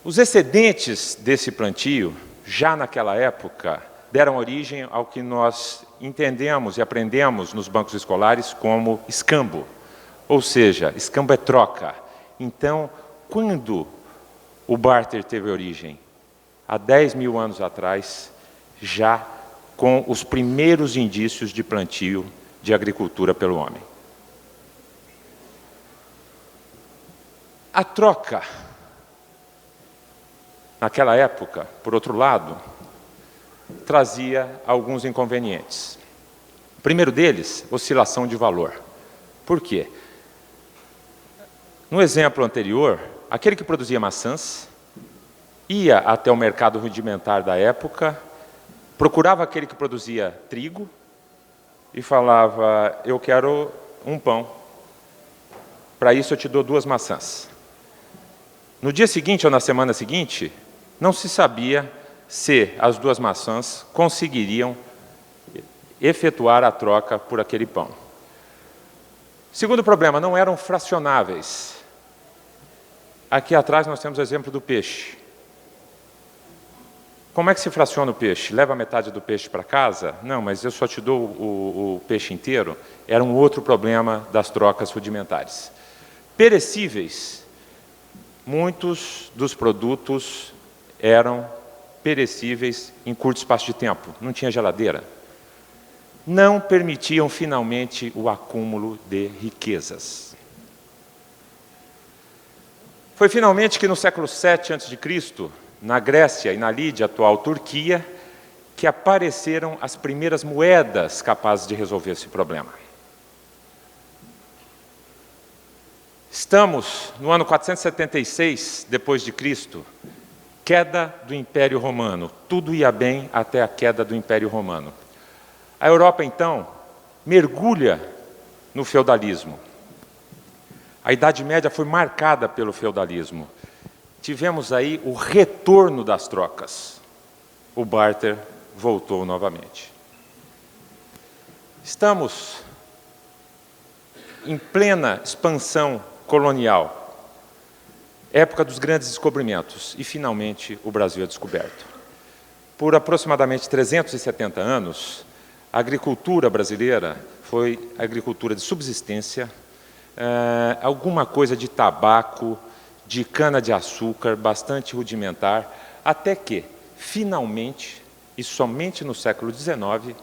Os excedentes desse plantio, já naquela época, deram origem ao que nós entendemos e aprendemos nos bancos escolares como escambo. Ou seja, escambo é troca. Então, quando o barter teve origem? Há 10 mil anos atrás, já com os primeiros indícios de plantio de agricultura pelo homem. A troca, naquela época, por outro lado, trazia alguns inconvenientes. O primeiro deles, oscilação de valor. Por quê? No exemplo anterior, aquele que produzia maçãs ia até o mercado rudimentar da época, procurava aquele que produzia trigo e falava: eu quero um pão, para isso eu te dou 2 maçãs. No dia seguinte ou na semana seguinte, não se sabia se as 2 maçãs conseguiriam efetuar a troca por aquele pão. Segundo problema, não eram fracionáveis. Aqui atrás nós temos o exemplo do peixe. Como é que se fraciona o peixe? Leva metade do peixe para casa? Não, mas eu só te dou o peixe inteiro. Era um outro problema das trocas rudimentares. Perecíveis. Muitos dos produtos eram perecíveis em curto espaço de tempo. Não tinha geladeira. Não permitiam finalmente o acúmulo de riquezas. Foi finalmente que no século VII a.C., na Grécia e na Lídia, atual Turquia, que apareceram as primeiras moedas capazes de resolver esse problema. Estamos no ano 476 depois de Cristo, queda do Império Romano. Tudo ia bem até a queda do Império Romano. A Europa, então, mergulha no feudalismo. A Idade Média foi marcada pelo feudalismo. Tivemos aí o retorno das trocas. O barter voltou novamente. Estamos em plena expansão colonial, época dos grandes descobrimentos, e finalmente o Brasil é descoberto. Por aproximadamente 370 anos, a agricultura brasileira foi agricultura de subsistência, alguma coisa de tabaco, de cana-de-açúcar, bastante rudimentar, até que, finalmente, e somente no século XIX,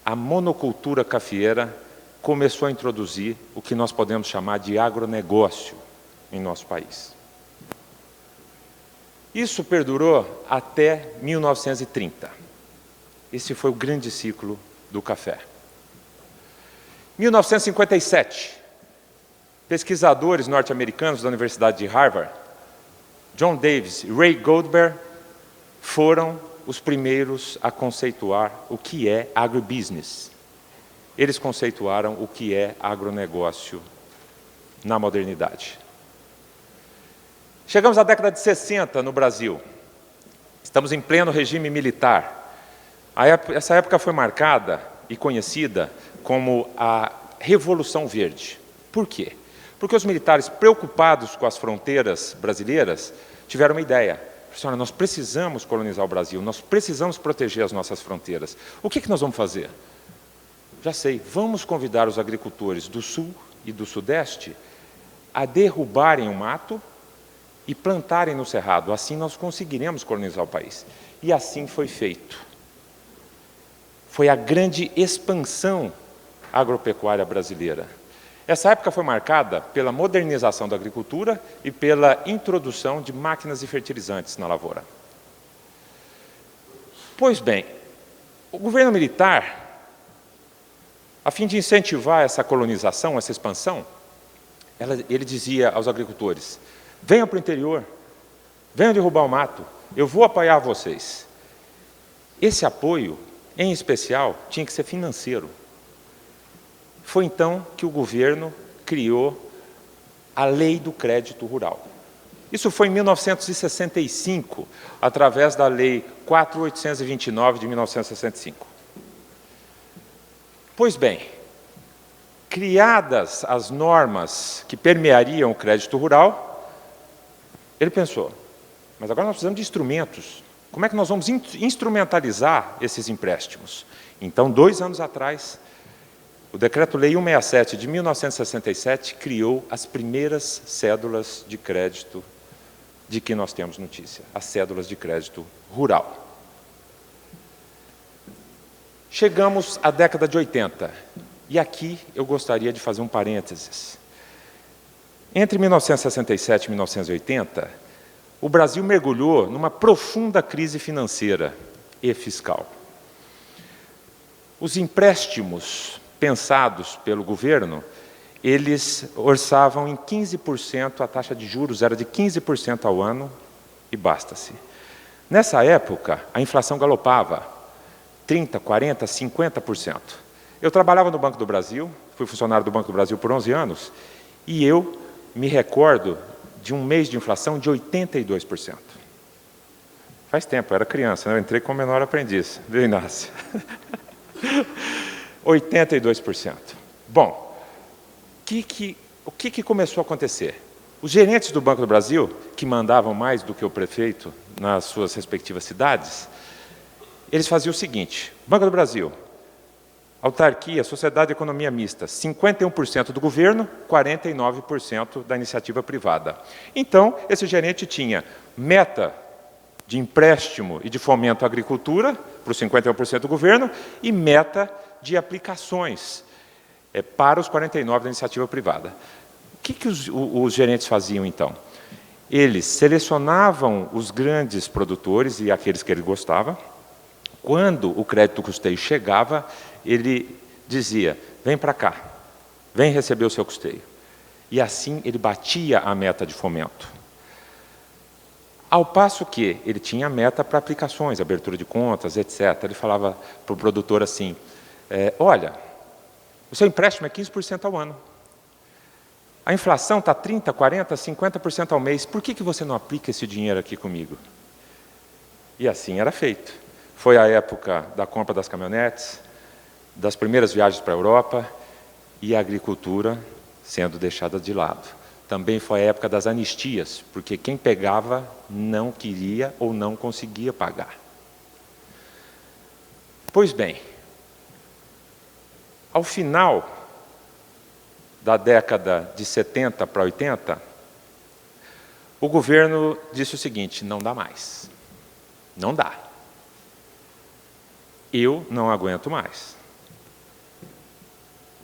a monocultura cafeeira começou a introduzir o que nós podemos chamar de agronegócio em nosso país. Isso perdurou até 1930. Esse foi o grande ciclo do café. 1957, pesquisadores norte-americanos da Universidade de Harvard, John Davis e Ray Goldberg, foram os primeiros a conceituar o que é agribusiness. Eles conceituaram o que é agronegócio na modernidade. Chegamos à década de 60 no Brasil. Estamos em pleno regime militar. Essa época foi marcada e conhecida como a Revolução Verde. Por quê? Porque os militares, preocupados com as fronteiras brasileiras, tiveram uma ideia. Olha, nós precisamos colonizar o Brasil, nós precisamos proteger as nossas fronteiras. O que nós vamos fazer? Já sei, vamos convidar os agricultores do Sul e do Sudeste a derrubarem o mato e plantarem no cerrado. Assim nós conseguiremos colonizar o país. E assim foi feito. Foi a grande expansão agropecuária brasileira. Essa época foi marcada pela modernização da agricultura e pela introdução de máquinas e fertilizantes na lavoura. Pois bem, o governo militar, a fim de incentivar essa colonização, essa expansão, ele dizia aos agricultores: venham para o interior, venham derrubar o mato, eu vou apoiar vocês. Esse apoio, em especial, tinha que ser financeiro. Foi então que o governo criou a Lei do Crédito Rural. Isso foi em 1965, através da Lei 4.829 de 1965. Pois bem, criadas as normas que permeariam o crédito rural, ele pensou: mas agora nós precisamos de instrumentos. Como é que nós vamos instrumentalizar esses empréstimos? Então, 2 anos atrás, o Decreto-Lei 167 de 1967 criou as primeiras cédulas de crédito de que nós temos notícia, as cédulas de crédito rural. Chegamos à década de 80, e aqui eu gostaria de fazer um parênteses. Entre 1967 e 1980, o Brasil mergulhou numa profunda crise financeira e fiscal. Os empréstimos pensados pelo governo, eles orçavam em 15%, a taxa de juros era de 15% ao ano, e basta-se. Nessa época, a inflação galopava, 30%, 40%, 50%. Eu trabalhava no Banco do Brasil, fui funcionário do Banco do Brasil por 11 anos, e eu me recordo de um mês de inflação de 82%. Faz tempo, eu era criança, né? Eu entrei como menor aprendiz, viu, Inácio? 82%. Bom, o que começou a acontecer? Os gerentes do Banco do Brasil, que mandavam mais do que o prefeito nas suas respectivas cidades, eles faziam o seguinte: Banco do Brasil, autarquia, sociedade de economia mista, 51% do governo, 49% da iniciativa privada. Então, esse gerente tinha meta de empréstimo e de fomento à agricultura, para os 51% do governo, e meta de aplicações para os 49% da iniciativa privada. O que os gerentes faziam, então? Eles selecionavam os grandes produtores e aqueles que ele gostava. Quando o crédito custeio chegava, ele dizia: vem para cá, vem receber o seu custeio. E assim ele batia a meta de fomento. Ao passo que ele tinha meta para aplicações, abertura de contas, etc. Ele falava para o produtor assim: olha, o seu empréstimo é 15% ao ano. A inflação está 30%, 40%, 50% ao mês. Por que você não aplica esse dinheiro aqui comigo? E assim era feito. Foi a época da compra das caminhonetes, das primeiras viagens para a Europa e a agricultura sendo deixada de lado. Também foi a época das anistias, porque quem pegava não queria ou não conseguia pagar. Pois bem, ao final da década de 70 para 80, o governo disse o seguinte: não dá mais. Não dá. Eu não aguento mais.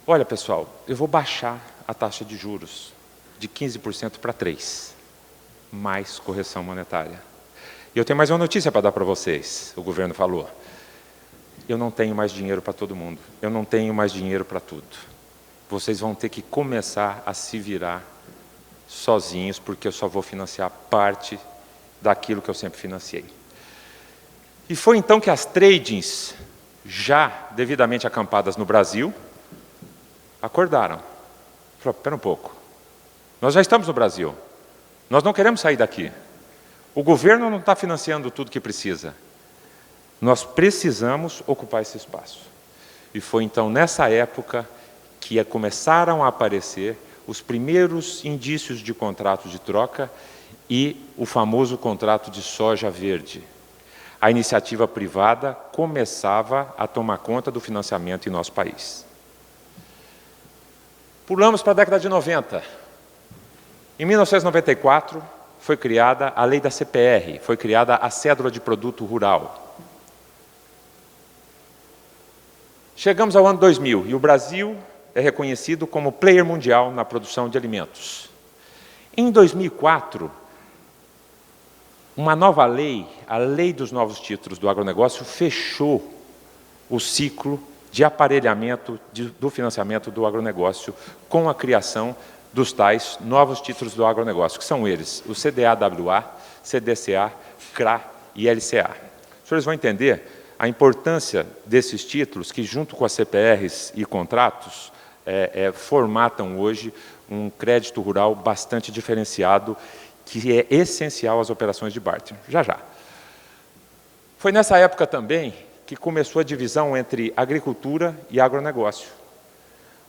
Olha, pessoal, eu vou baixar a taxa de juros de 15% para 3%, mais correção monetária. E eu tenho mais uma notícia para dar para vocês, o governo falou. Eu não tenho mais dinheiro para todo mundo, eu não tenho mais dinheiro para tudo. Vocês vão ter que começar a se virar sozinhos, porque eu só vou financiar parte daquilo que eu sempre financiei. E foi então que as tradings, já devidamente acampadas no Brasil, acordaram. Falaram: espera um pouco, nós já estamos no Brasil, nós não queremos sair daqui. O governo não está financiando tudo que precisa. Nós precisamos ocupar esse espaço. E foi então nessa época que começaram a aparecer os primeiros indícios de contrato de troca e o famoso contrato de soja verde. A iniciativa privada começava a tomar conta do financiamento em nosso país. Pulamos para a década de 90. Em 1994, foi criada a lei da CPR, foi criada a Cédula de Produto Rural. Chegamos ao ano 2000 e o Brasil é reconhecido como player mundial na produção de alimentos. Em 2004, uma nova lei, a Lei dos Novos Títulos do Agronegócio, fechou o ciclo de aparelhamento do financiamento do agronegócio com a criação dos tais novos títulos do agronegócio, que são eles, o CDA-WA, CDCA, CRA e LCA. Os senhores vão entender a importância desses títulos que, junto com as CPRs e contratos, formatam hoje um crédito rural bastante diferenciado, que é essencial às operações de barter. Já, já. Foi nessa época também que começou a divisão entre agricultura e agronegócio,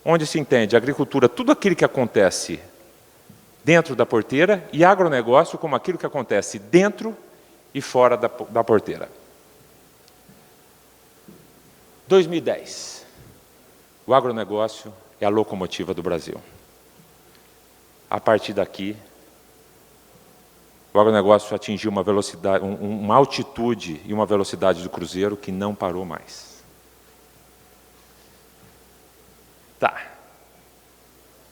onde se entende agricultura, tudo aquilo que acontece dentro da porteira, e agronegócio como aquilo que acontece dentro e fora da porteira. 2010. O agronegócio é a locomotiva do Brasil. A partir daqui, o agronegócio atingiu uma velocidade, uma altitude e uma velocidade do cruzeiro que não parou mais. Tá.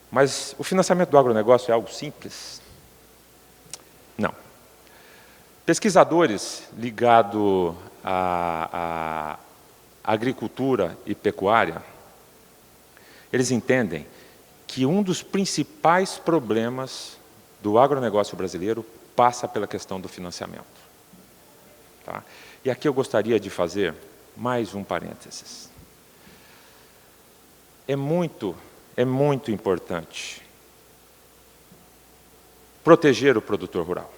Mas o financiamento do agronegócio é algo simples? Não. Pesquisadores ligados à agricultura e pecuária, eles entendem que um dos principais problemas do agronegócio brasileiro passa pela questão do financiamento. Tá? E aqui eu gostaria de fazer mais um parênteses. É muito importante proteger o produtor rural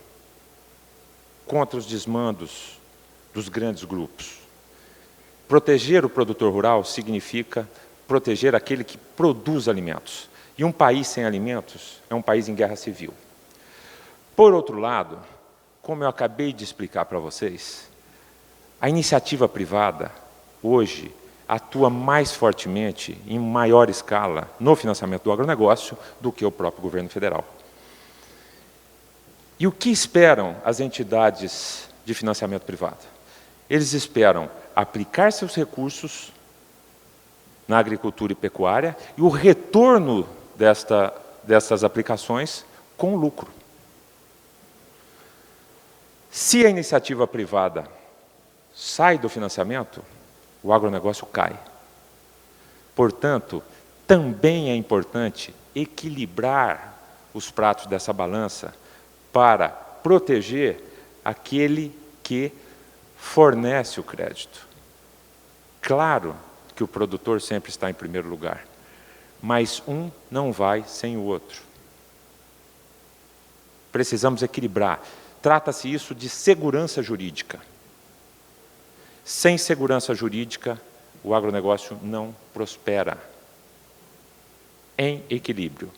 contra os desmandos dos grandes grupos. Proteger o produtor rural significa proteger aquele que produz alimentos. E um país sem alimentos é um país em guerra civil. Por outro lado, como eu acabei de explicar para vocês, a iniciativa privada, hoje, atua mais fortemente, em maior escala, no financiamento do agronegócio do que o próprio governo federal. E o que esperam as entidades de financiamento privado? Eles esperam aplicar seus recursos na agricultura e pecuária e o retorno dessas aplicações com lucro. Se a iniciativa privada sai do financiamento, o agronegócio cai. Portanto, também é importante equilibrar os pratos dessa balança para proteger aquele que fornece o crédito. Claro que o produtor sempre está em primeiro lugar, mas um não vai sem o outro. Precisamos equilibrar. Trata-se isso de segurança jurídica. Sem segurança jurídica, o agronegócio não prospera. Em equilíbrio.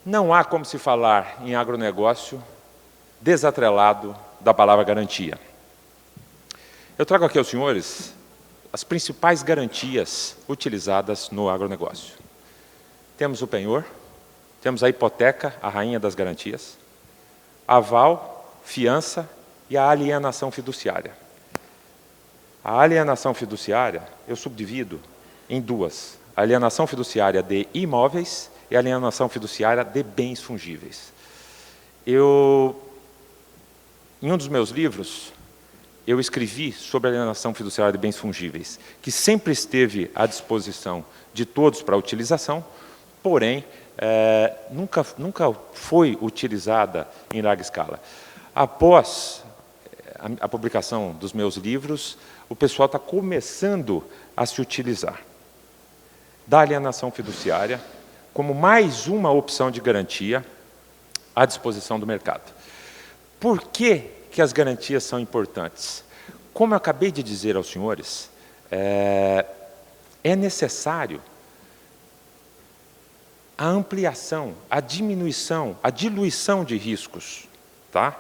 Não há como se falar em agronegócio desatrelado da palavra garantia. Eu trago aqui aos senhores as principais garantias utilizadas no agronegócio. Temos o penhor, temos a hipoteca, a rainha das garantias, aval, fiança e a alienação fiduciária. A alienação fiduciária eu subdivido em duas: a alienação fiduciária de imóveis e a alienação fiduciária de bens fungíveis. Em um dos meus livros, eu escrevi sobre a alienação fiduciária de bens fungíveis, que sempre esteve à disposição de todos para utilização, porém, nunca foi utilizada em larga escala. Após a publicação dos meus livros, o pessoal está começando a se utilizar da alienação fiduciária como mais uma opção de garantia à disposição do mercado. Por que as garantias são importantes? Como eu acabei de dizer aos senhores, é necessário a ampliação, a diminuição, a diluição de riscos. Tá?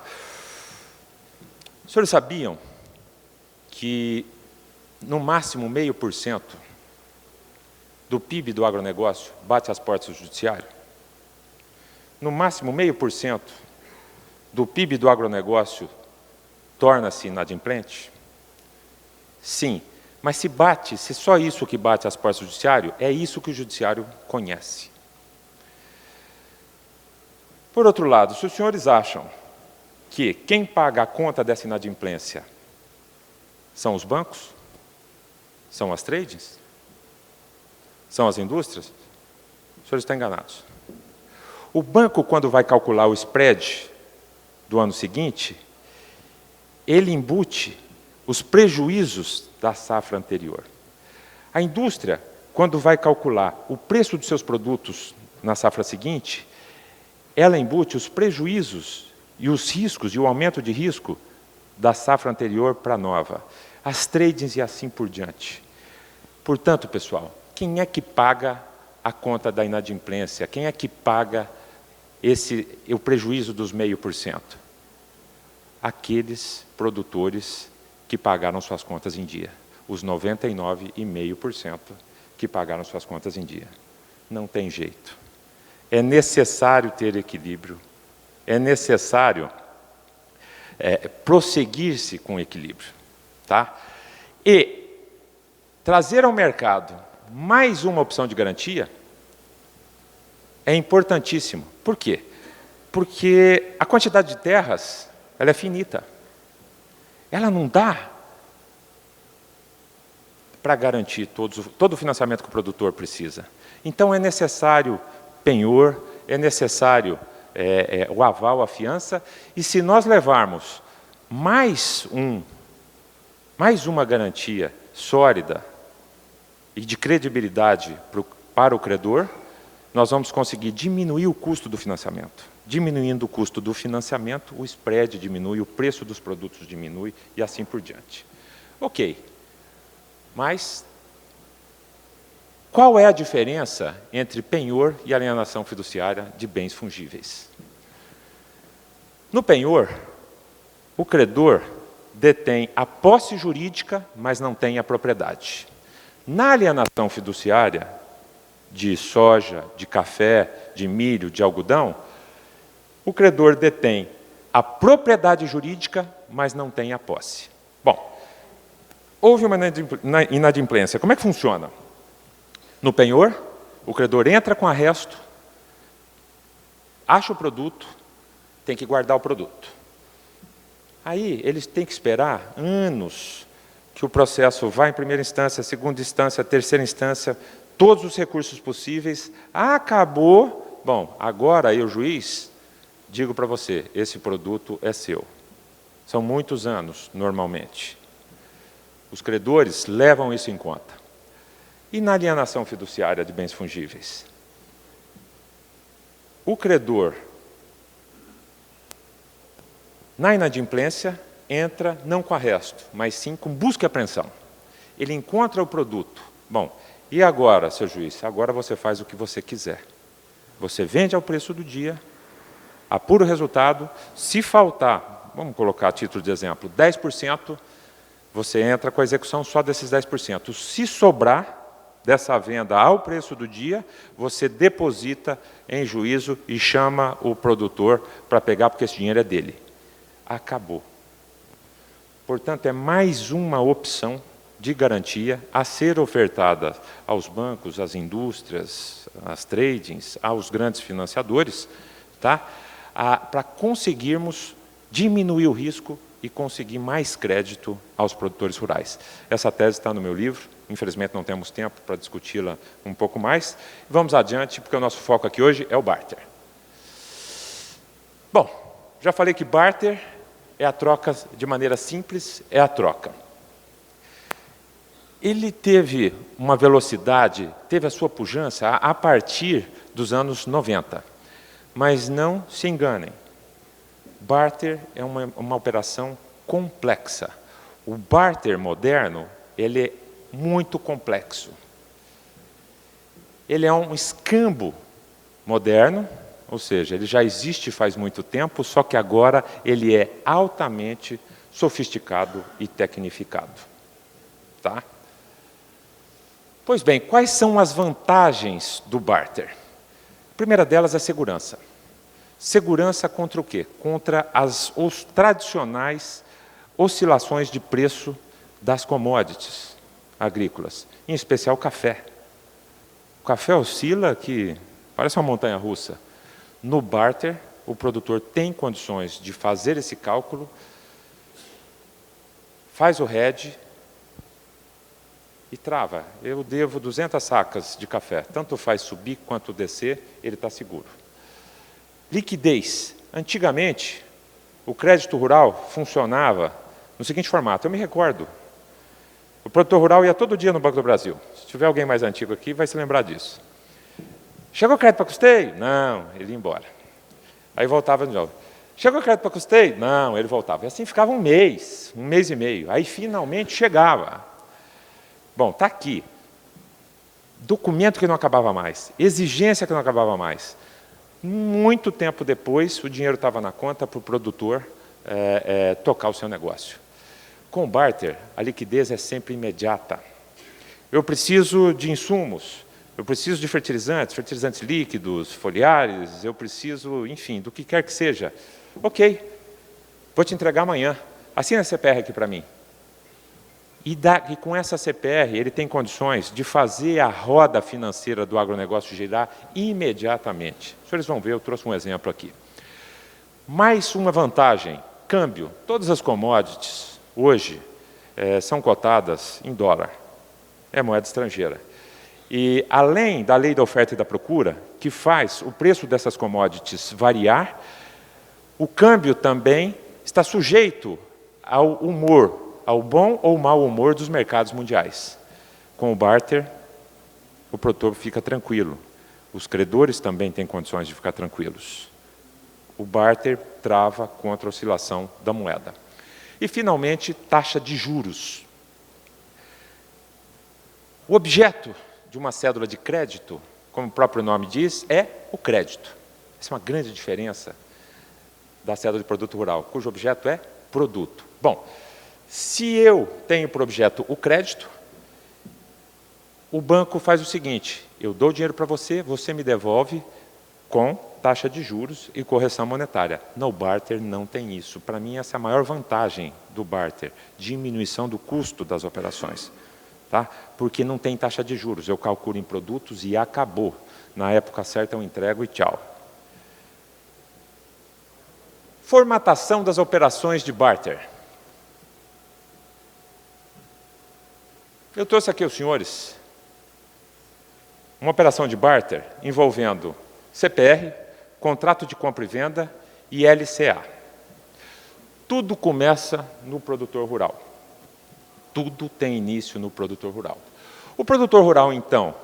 Os senhores sabiam que, no máximo, 0,5% do PIB do agronegócio bate às portas do judiciário? No máximo, 0,5% do PIB do agronegócio torna-se inadimplente? Sim, mas se só isso que bate às portas do judiciário, é isso que o judiciário conhece. Por outro lado, se os senhores acham que quem paga a conta dessa inadimplência são os bancos? São as tradings? São as indústrias? Os senhores estão enganados. O banco, quando vai calcular o spread do ano seguinte, ele embute os prejuízos da safra anterior. A indústria, quando vai calcular o preço dos seus produtos na safra seguinte, ela embute os prejuízos e os riscos e o aumento de risco da safra anterior para a nova. As tradings e assim por diante. Portanto, pessoal, quem é que paga a conta da inadimplência? Quem é que paga o prejuízo dos 0,5%? Aqueles produtores que pagaram suas contas em dia. Os 99,5% que pagaram suas contas em dia. Não tem jeito. É necessário ter equilíbrio. É necessário prosseguir-se com equilíbrio. Tá? E trazer ao mercado mais uma opção de garantia é importantíssimo. Por quê? Porque a quantidade de terras ela é finita. Ela não dá para garantir todo o financiamento que o produtor precisa. Então é necessário penhor, é necessário o aval, a fiança, e se nós levarmos mais uma garantia sólida e de credibilidade para o credor, nós vamos conseguir diminuir o custo do financiamento. Diminuindo o custo do financiamento, o spread diminui, o preço dos produtos diminui e assim por diante. Ok, mas qual é a diferença entre penhor e alienação fiduciária de bens fungíveis? No penhor, o credor detém a posse jurídica, mas não tem a propriedade. Na alienação fiduciária, de soja, de café, de milho, de algodão, o credor detém a propriedade jurídica, mas não tem a posse. Bom, houve uma inadimplência. Como é que funciona? No penhor, o credor entra com arresto, acha o produto, tem que guardar o produto. Aí, eles têm que esperar anos que o processo vá em primeira instância, segunda instância, terceira instância, todos os recursos possíveis. Acabou. Bom, agora eu, juiz, digo para você, esse produto é seu. São muitos anos, normalmente. Os credores levam isso em conta. E na alienação fiduciária de bens fungíveis? O credor, na inadimplência, entra não com arresto, mas sim com busca e apreensão. Ele encontra o produto. Bom, e agora, seu juiz? Agora você faz o que você quiser. Você vende ao preço do dia, apura o resultado. Se faltar, vamos colocar a título de exemplo, 10%, você entra com a execução só desses 10%. Se sobrar dessa venda ao preço do dia, você deposita em juízo e chama o produtor para pegar, porque esse dinheiro é dele. Acabou. Portanto, é mais uma opção de garantia a ser ofertada aos bancos, às indústrias, às tradings, aos grandes financiadores, tá? Para conseguirmos diminuir o risco e conseguir mais crédito aos produtores rurais. Essa tese está no meu livro, infelizmente não temos tempo para discuti-la um pouco mais. Vamos adiante, porque o nosso foco aqui hoje é o barter. Bom, já falei que barter é a troca, de maneira simples, é a troca. Ele teve uma velocidade, teve a sua pujança a partir dos anos 90. Mas não se enganem, barter é uma operação complexa. O barter moderno, ele é muito complexo. Ele é um escambo moderno, ou seja, ele já existe faz muito tempo, só que agora ele é altamente sofisticado e tecnificado. Tá? Pois bem, quais são as vantagens do barter? A primeira delas é segurança. Segurança contra o quê? Contra as tradicionais oscilações de preço das commodities agrícolas, em especial o café. O café oscila que parece uma montanha-russa. No barter, o produtor tem condições de fazer esse cálculo, faz o hedge e trava. Eu devo 200 sacas de café, tanto faz subir quanto descer, ele está seguro. Liquidez. Antigamente, o crédito rural funcionava no seguinte formato. Eu me recordo, o produtor rural ia todo dia no Banco do Brasil. Se tiver alguém mais antigo aqui, vai se lembrar disso. Chegou crédito para custeio? Não, ele ia embora. Aí voltava de novo. Chegou crédito para custeio? Não, ele voltava. E assim ficava um mês e meio. Aí finalmente chegava. Bom, está aqui. documento que não acabava mais, exigência que não acabava mais. Muito tempo depois, o dinheiro estava na conta para o produtor tocar o seu negócio. Com o barter, a liquidez é sempre imediata. Eu preciso de insumos, eu preciso de fertilizantes líquidos, foliares, eu preciso, enfim, do que quer que seja. Ok, vou te entregar amanhã. Assina a CPR aqui para mim. E com essa CPR, ele tem condições de fazer a roda financeira do agronegócio girar imediatamente. Os senhores vão ver, eu trouxe um exemplo aqui. Mais uma vantagem, câmbio. Todas as commodities, hoje, são cotadas em dólar. É moeda estrangeira. E, além da lei da oferta e da procura, que faz o preço dessas commodities variar, o câmbio também está sujeito ao humor, ao bom ou mau humor dos mercados mundiais. Com o barter, o produtor fica tranquilo. Os credores também têm condições de ficar tranquilos. O barter trava contra a oscilação da moeda. E, finalmente, taxa de juros. O objeto de uma cédula de crédito, como o próprio nome diz, é o crédito. Essa é uma grande diferença da cédula de produto rural, cujo objeto é produto. Bom, se eu tenho por objeto o crédito, o banco faz o seguinte, eu dou dinheiro para você, você me devolve com taxa de juros e correção monetária. No barter não tem isso. Para mim, essa é a maior vantagem do barter, diminuição do custo das operações. Tá? Porque não tem taxa de juros, eu calculo em produtos e acabou. Na época certa eu entrego e tchau. Formatação das operações de barter. Eu trouxe aqui aos senhores uma operação de barter envolvendo CPR, contrato de compra e venda e LCA. Tudo começa no produtor rural. Tudo tem início no produtor rural. O produtor rural, então,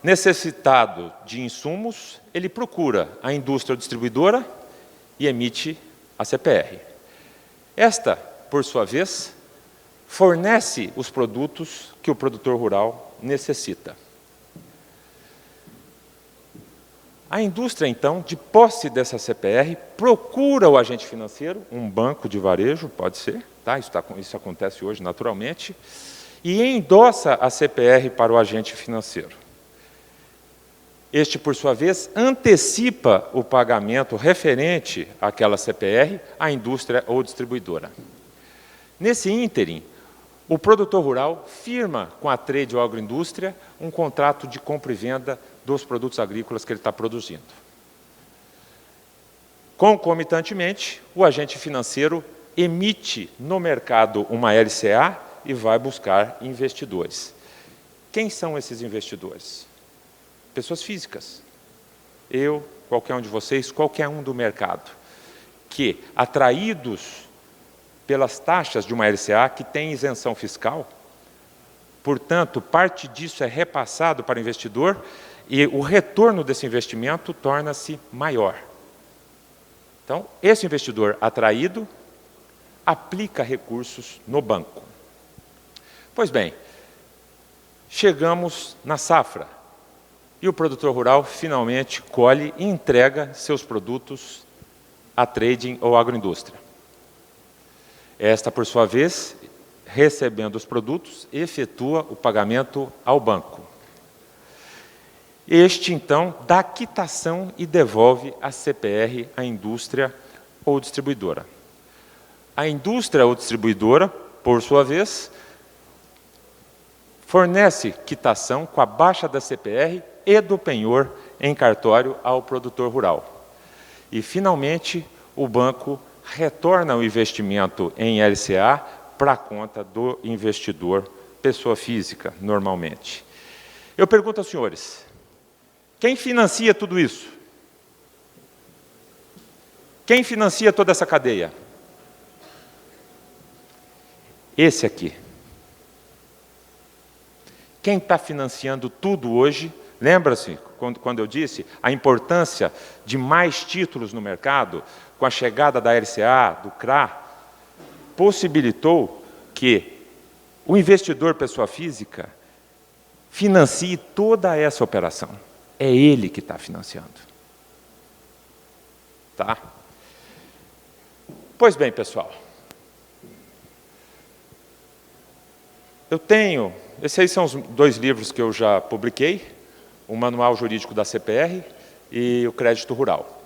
necessitado de insumos, ele procura a indústria distribuidora e emite a CPR. Esta, por sua vez, fornece os produtos que o produtor rural necessita. A indústria, então, de posse dessa CPR, procura o agente financeiro, um banco de varejo, pode ser, tá? Isso acontece hoje naturalmente, e endossa a CPR para o agente financeiro. Este, por sua vez, antecipa o pagamento referente àquela CPR à indústria ou distribuidora. Nesse ínterim, o produtor rural firma com a trade ou agroindústria um contrato de compra e venda dos produtos agrícolas que ele está produzindo. Concomitantemente, o agente financeiro emite no mercado uma LCA e vai buscar investidores. Quem são esses investidores? Pessoas físicas. Eu, qualquer um de vocês, qualquer um do mercado, que, atraídos pelas taxas de uma LCA que tem isenção fiscal, portanto, parte disso é repassado para o investidor e o retorno desse investimento torna-se maior. Então, esse investidor atraído aplica recursos no banco. Pois bem, chegamos na safra e o produtor rural finalmente colhe e entrega seus produtos à trading ou agroindústria. Esta, por sua vez, recebendo os produtos, efetua o pagamento ao banco. Este, então, dá quitação e devolve a CPR à indústria ou distribuidora. A indústria ou distribuidora, por sua vez, fornece quitação com a baixa da CPR e do penhor em cartório ao produtor rural. E, finalmente, o banco retorna o investimento em LCA para a conta do investidor, pessoa física, normalmente. Eu pergunto aos senhores, quem financia tudo isso? Quem financia toda essa cadeia? Esse aqui. Quem está financiando tudo hoje, lembra-se quando eu disse a importância de mais títulos no mercado, com a chegada da LCA, do CRA, possibilitou que o investidor pessoa física financie toda essa operação. É ele que está financiando. Tá? Pois bem, pessoal. Esses aí são os 2 livros que eu já publiquei, o Manual Jurídico da CPR e o Crédito Rural.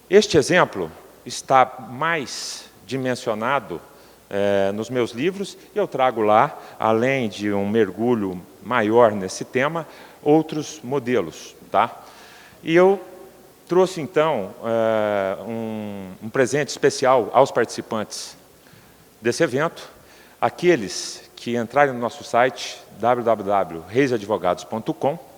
Este exemplo está mais dimensionado nos meus livros, e eu trago lá, além de um mergulho maior nesse tema, outros modelos. Tá? E eu trouxe, então, um presente especial aos participantes desse evento, aqueles que entrarem no nosso site, www.reisadvogados.com.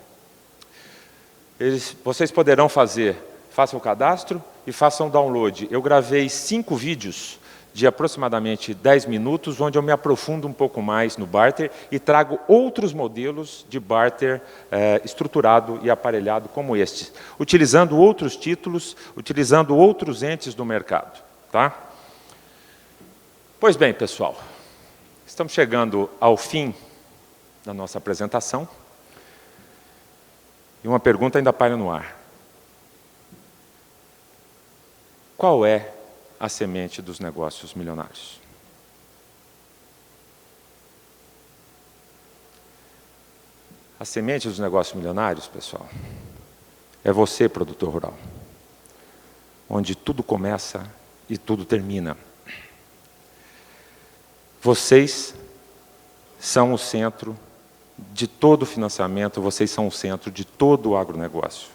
Vocês poderão façam o cadastro e façam o download. Eu gravei 5 vídeos de aproximadamente 10 minutos, onde eu me aprofundo um pouco mais no barter e trago outros modelos de barter estruturado e aparelhado como este, utilizando outros títulos, utilizando outros entes do mercado. Tá? Pois bem, pessoal, estamos chegando ao fim da nossa apresentação. E uma pergunta ainda paira no ar. Qual é a semente dos negócios milionários? A semente dos negócios milionários, pessoal, é você, produtor rural, onde tudo começa e tudo termina. Vocês são o centro de todo o financiamento, vocês são o centro de todo o agronegócio.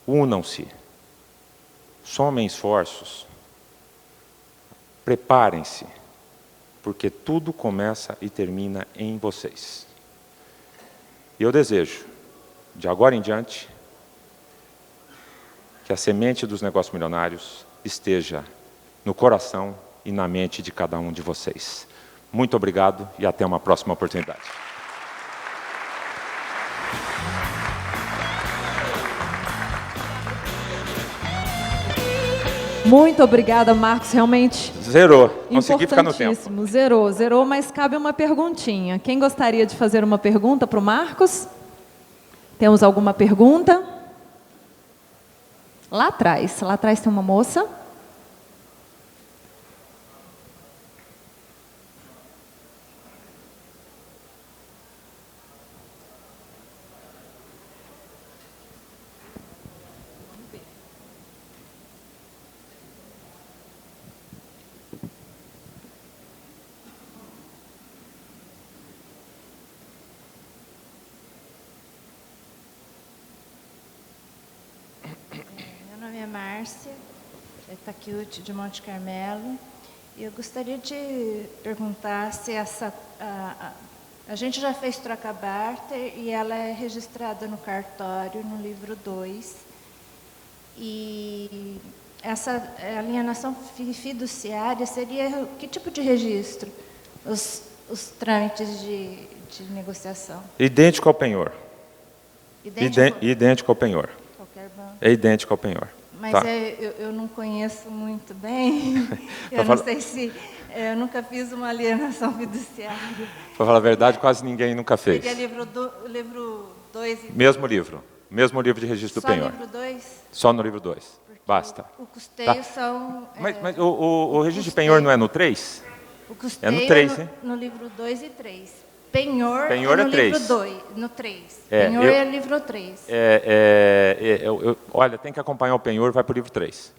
Unam-se, somem esforços, preparem-se, porque tudo começa e termina em vocês. E eu desejo, de agora em diante, que a semente dos negócios milionários esteja no coração e na mente de cada um de vocês. Muito obrigado e até uma próxima oportunidade. Muito obrigada, Marcos. Realmente zerou. Consegui ficar no tempo. Zerou, mas cabe uma perguntinha. Quem gostaria de fazer uma pergunta para o Marcos? Temos alguma pergunta? Lá atrás tem uma moça. Meu nome é Márcia, Taquiute de Monte Carmelo, e eu gostaria de perguntar se a gente já fez troca barter e ela é registrada no cartório, no livro 2, e essa alienação fiduciária seria que tipo de registro? Os trâmites de negociação? Idêntico ao penhor. Idêntico ao penhor. Qualquer banco. É idêntico ao penhor. Mas tá? Eu não conheço muito bem, eu não sei se... Eu nunca fiz uma alienação fiduciária. Para falar a verdade, quase ninguém nunca fez. Seria livro 2 e... Mesmo livro de registro do penhor. Só livro 2? Só no livro 2, basta. O custeio Tá. são... Mas o registro de penhor não é no 3? O custeio é no 3, hein? No livro 2 e 3. Penhor é no no livro 2, no 3. Penhor é livro 3. Olha, tem que acompanhar o penhor, vai para o livro 3.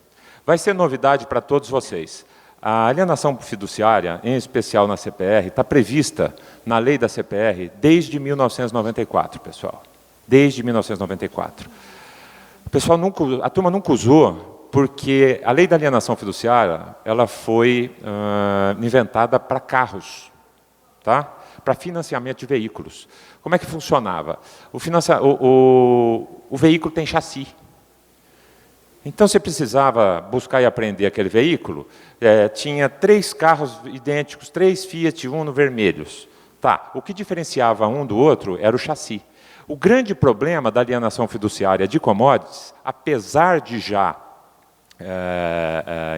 Vai ser novidade para todos vocês. A alienação fiduciária, em especial na CPR, está prevista na lei da CPR desde 1994, pessoal. Desde 1994. A turma nunca usou, porque a lei da alienação fiduciária ela foi inventada para carros, tá? Para financiamento de veículos. Como é que funcionava? O veículo tem chassi. Então, você precisava buscar e aprender aquele veículo, tinha 3 carros idênticos, 3 Fiat Uno vermelhos. Tá, o que diferenciava um do outro era o chassi. O grande problema da alienação fiduciária de commodities, apesar de já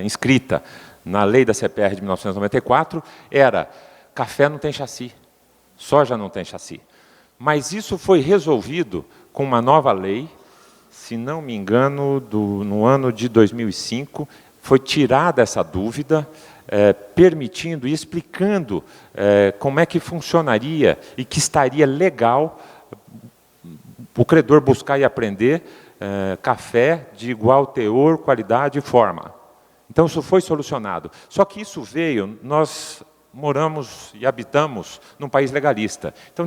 inscrita na lei da CPR de 1994, era café não tem chassi. Soja não tem chassi. Mas isso foi resolvido com uma nova lei, se não me engano, no ano de 2005, foi tirada essa dúvida, permitindo e explicando como é que funcionaria e que estaria legal o credor buscar e aprender café de igual teor, qualidade e forma. Então, isso foi solucionado. Só que isso veio, nós moramos e habitamos num país legalista. Então,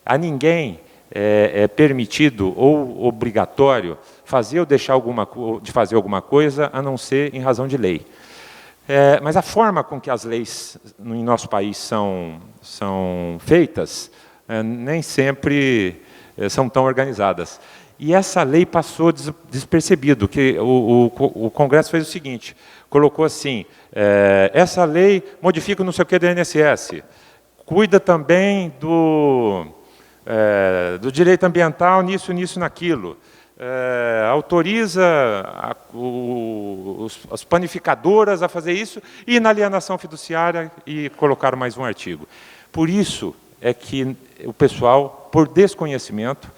a ninguém é permitido ou obrigatório fazer ou deixar de fazer alguma coisa, a não ser em razão de lei. Mas a forma com que as leis em nosso país são feitas, nem sempre são tão organizadas. E essa lei passou despercebido, que o Congresso fez o seguinte, colocou assim, essa lei modifica não sei o que do INSS, cuida também do direito ambiental nisso, naquilo, autoriza as panificadoras a fazer isso, e na alienação fiduciária, e colocaram mais um artigo. Por isso é que o pessoal, por desconhecimento,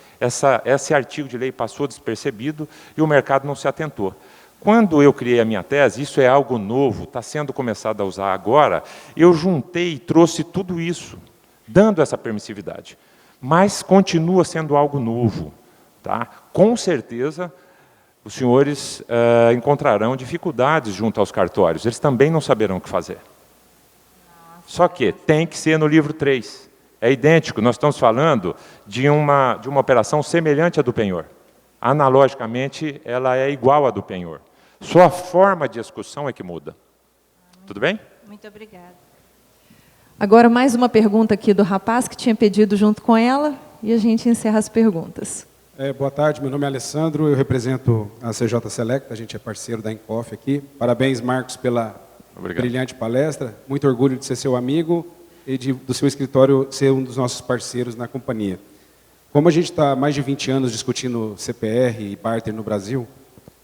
esse artigo de lei passou despercebido e o mercado não se atentou. Quando eu criei a minha tese, isso é algo novo, está sendo começado a usar agora, eu juntei e trouxe tudo isso, dando essa permissividade. Mas continua sendo algo novo. Tá? Com certeza, os senhores encontrarão dificuldades junto aos cartórios, eles também não saberão o que fazer. Só que tem que ser no livro 3. É idêntico, nós estamos falando de uma operação semelhante à do penhor. Analogicamente, ela é igual à do penhor. Só a forma de execução é que muda. Tudo bem? Muito obrigada. Agora, mais uma pergunta aqui do rapaz, que tinha pedido junto com ela, e a gente encerra as perguntas. Boa tarde, meu nome é Alessandro, eu represento a CJ Select, a gente é parceiro da Encof aqui. Parabéns, Marcos, pela brilhante palestra. Muito orgulho de ser seu amigo e do seu escritório ser um dos nossos parceiros na companhia. Como a gente está há mais de 20 anos discutindo CPR e barter no Brasil,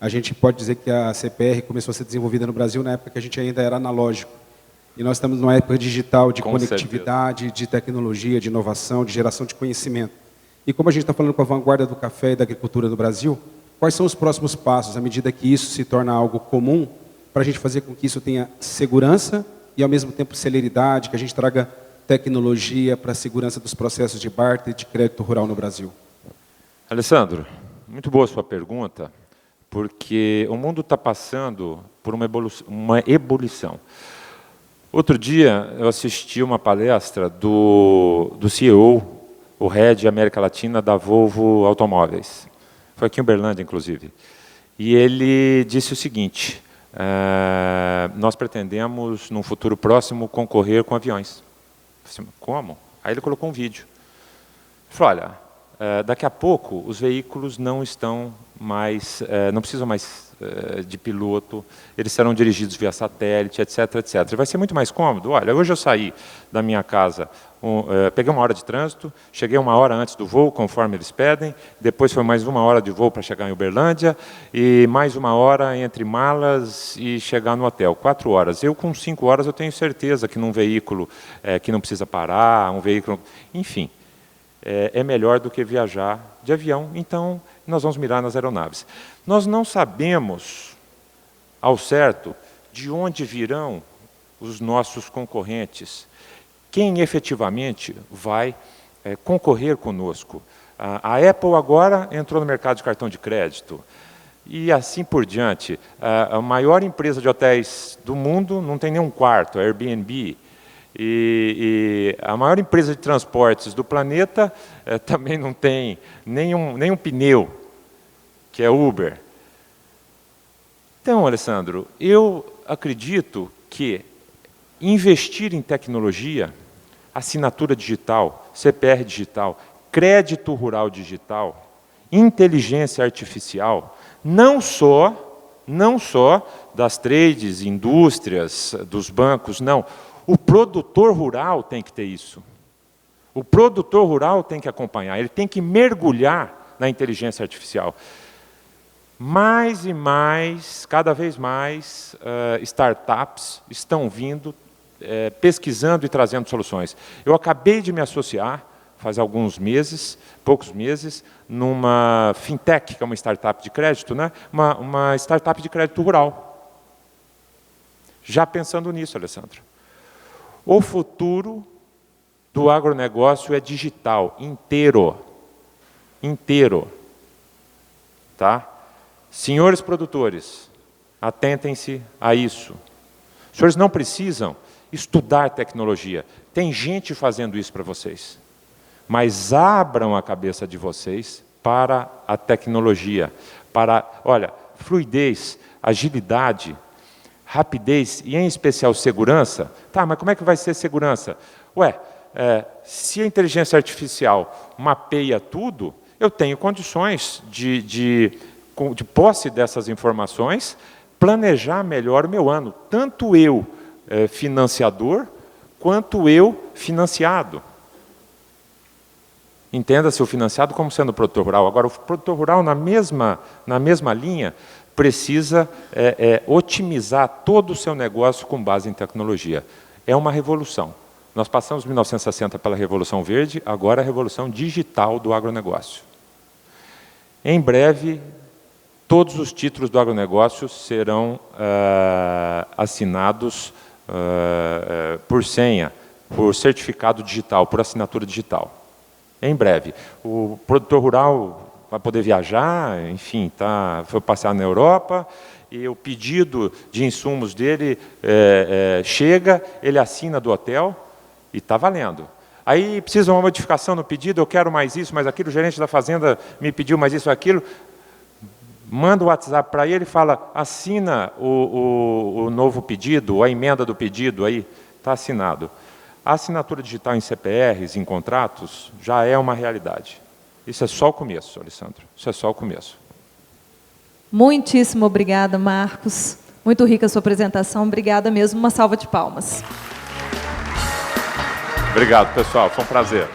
a gente pode dizer que a CPR começou a ser desenvolvida no Brasil na época que a gente ainda era analógico. E nós estamos numa época digital, de conectividade, de tecnologia, de inovação, de geração de conhecimento. E como a gente está falando com a vanguarda do café e da agricultura no Brasil, quais são os próximos passos, à medida que isso se torna algo comum, para a gente fazer com que isso tenha segurança e, ao mesmo tempo, celeridade, que a gente traga tecnologia para a segurança dos processos de barter e de crédito rural no Brasil? Alessandro, muito boa a sua pergunta, porque o mundo está passando por uma ebulição. Outro dia, eu assisti uma palestra do CEO, o Head América Latina da Volvo Automóveis. Foi aqui em Uberlândia, inclusive. E ele disse o seguinte, nós pretendemos, num futuro próximo, concorrer com aviões. Eu falei, como? Aí ele colocou um vídeo. Ele falou, olha, daqui a pouco os veículos não estão mais, não precisam mais de piloto, eles serão dirigidos via satélite, etc, etc. Vai ser muito mais cômodo. Olha, hoje eu saí da minha casa, peguei 1 hora de trânsito, cheguei 1 hora antes do voo, conforme eles pedem, depois foi mais 1 hora de voo para chegar em Uberlândia, e mais 1 hora entre malas e chegar no hotel, 4 horas. Eu, com 5 horas, eu tenho certeza que num veículo que não precisa parar, um veículo... Enfim, é melhor do que viajar de avião, então nós vamos mirar nas aeronaves. Nós não sabemos, ao certo, de onde virão os nossos concorrentes, quem efetivamente vai concorrer conosco. A Apple agora entrou no mercado de cartão de crédito, e assim por diante. A maior empresa de hotéis do mundo não tem nenhum quarto, a Airbnb. E a maior empresa de transportes do planeta também não tem nenhum pneu, que é Uber. Então, Alessandro, eu acredito que investir em tecnologia, assinatura digital, CPR digital, crédito rural digital, inteligência artificial, não só das trades, indústrias, dos bancos, não. O produtor rural tem que ter isso. O produtor rural tem que acompanhar, ele tem que mergulhar na inteligência artificial. Mais e mais, cada vez mais, startups estão vindo pesquisando e trazendo soluções. Eu acabei de me associar, faz alguns meses, poucos meses, numa fintech, que é uma startup de crédito, né? Uma startup de crédito rural. Já pensando nisso, Alessandro. O futuro do agronegócio é digital, inteiro. Inteiro. Tá? Senhores produtores, atentem-se a isso. Os senhores não precisam estudar tecnologia. Tem gente fazendo isso para vocês. Mas abram a cabeça de vocês para a tecnologia. Para, olha, fluidez, agilidade, rapidez e, em especial, segurança. Tá, mas como é que vai ser segurança? Ué, se a inteligência artificial mapeia tudo, eu tenho condições de posse dessas informações, planejar melhor o meu ano. Tanto eu, financiador, quanto eu, financiado. Entenda-se o financiado como sendo o produtor rural. Agora, o produtor rural, na mesma linha, precisa otimizar todo o seu negócio com base em tecnologia. É uma revolução. Nós passamos em 1960 pela Revolução Verde, agora a Revolução Digital do agronegócio. Em breve, todos os títulos do agronegócio serão assinados por senha, por certificado digital, por assinatura digital. Em breve. O produtor rural vai poder viajar, enfim, foi passear na Europa, e o pedido de insumos dele chega, ele assina do hotel e está valendo. Aí precisa uma modificação no pedido, eu quero mais isso, mais aquilo, o gerente da fazenda me pediu mais isso, aquilo. Manda o WhatsApp para ele e fala, assina o novo pedido, a emenda do pedido, aí está assinado. A assinatura digital em CPRs, em contratos, já é uma realidade. Isso é só o começo, Alessandro. Isso é só o começo. Muitíssimo obrigada, Marcos. Muito rica a sua apresentação. Obrigada mesmo. Uma salva de palmas. Obrigado, pessoal. Foi um prazer.